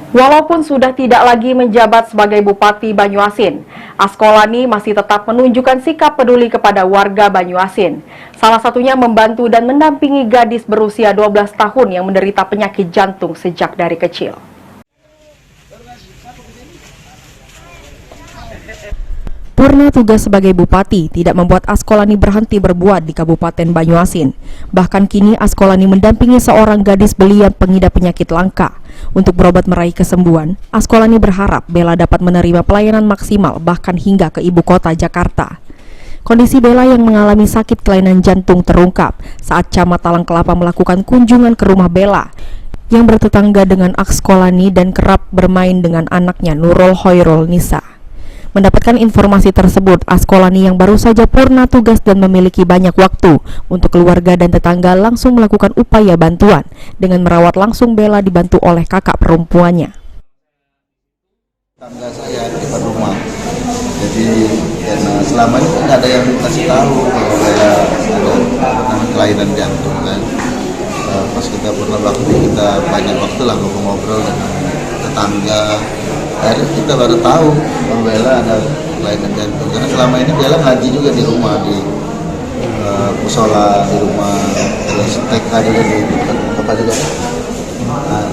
Walaupun sudah tidak lagi menjabat sebagai Bupati Banyuasin, Askolani masih tetap menunjukkan sikap peduli kepada warga Banyuasin. Salah satunya membantu dan mendampingi gadis berusia 12 tahun yang menderita penyakit jantung sejak dari kecil. Purna tugas sebagai bupati tidak membuat Askolani berhenti berbuat di Kabupaten Banyuasin. Bahkan kini Askolani mendampingi seorang gadis belia pengidap penyakit langka. Untuk berobat meraih kesembuhan, Askolani berharap Bella dapat menerima pelayanan maksimal bahkan hingga ke ibu kota Jakarta. Kondisi Bella yang mengalami sakit kelainan jantung terungkap saat Camat Talang Kelapa melakukan kunjungan ke rumah Bella yang bertetangga dengan Askolani dan kerap bermain dengan anaknya Nurul Hoirul Nisa. Mendapatkan informasi tersebut, Askolani yang baru saja purna tugas dan memiliki banyak waktu untuk keluarga dan tetangga langsung melakukan upaya bantuan dengan merawat langsung Bella dibantu oleh kakak perempuannya. Tetangga saya di depan rumah, jadi karena selama ini nggak ada yang kasih tahu kalau Bella ada kelainan jantung kan. Pas kita purna waktu, kita banyak waktu lah ngobrol dengan tetangga. Akhirnya kita baru tahu bahwa Bella ada kelainan jantung. Karena selama ini Bella ngaji juga di rumah, di musola di rumah, terus TK juga di apa juga.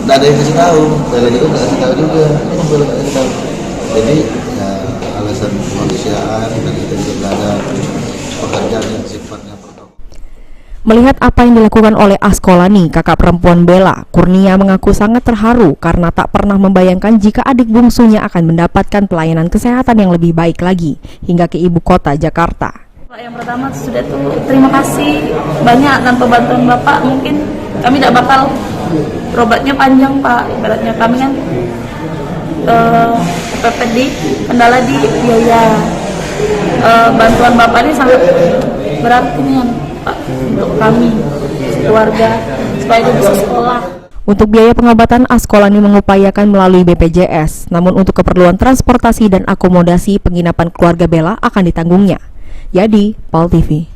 Nggak ada yang kasih tahu, Bella juga nggak kasih tahu juga. Bella nggak kasih tahu. Jadi ya, alasan kemanusiaan dan kita juga nggak ada pekerjaan yang sifatnya protokol. Melihat apa yang dilakukan oleh Askolani, kakak perempuan Bella, Kurnia mengaku sangat terharu karena tak pernah membayangkan jika adik bungsunya akan mendapatkan pelayanan kesehatan yang lebih baik lagi hingga ke ibu kota Jakarta. Yang pertama sudah tuh terima kasih banyak, tanpa bantuan Bapak mungkin kami tidak bakal berobatnya panjang Pak. Ibaratnya kami kan PPD kendala di biaya, bantuan Bapak ini sangat berarti nih Pak untuk kami keluarga supaya dia bisa sekolah. Untuk biaya pengobatan, Askolani mengupayakan melalui BPJS, namun untuk keperluan transportasi dan akomodasi penginapan keluarga Bella akan ditanggungnya. Yadi, PAL TV.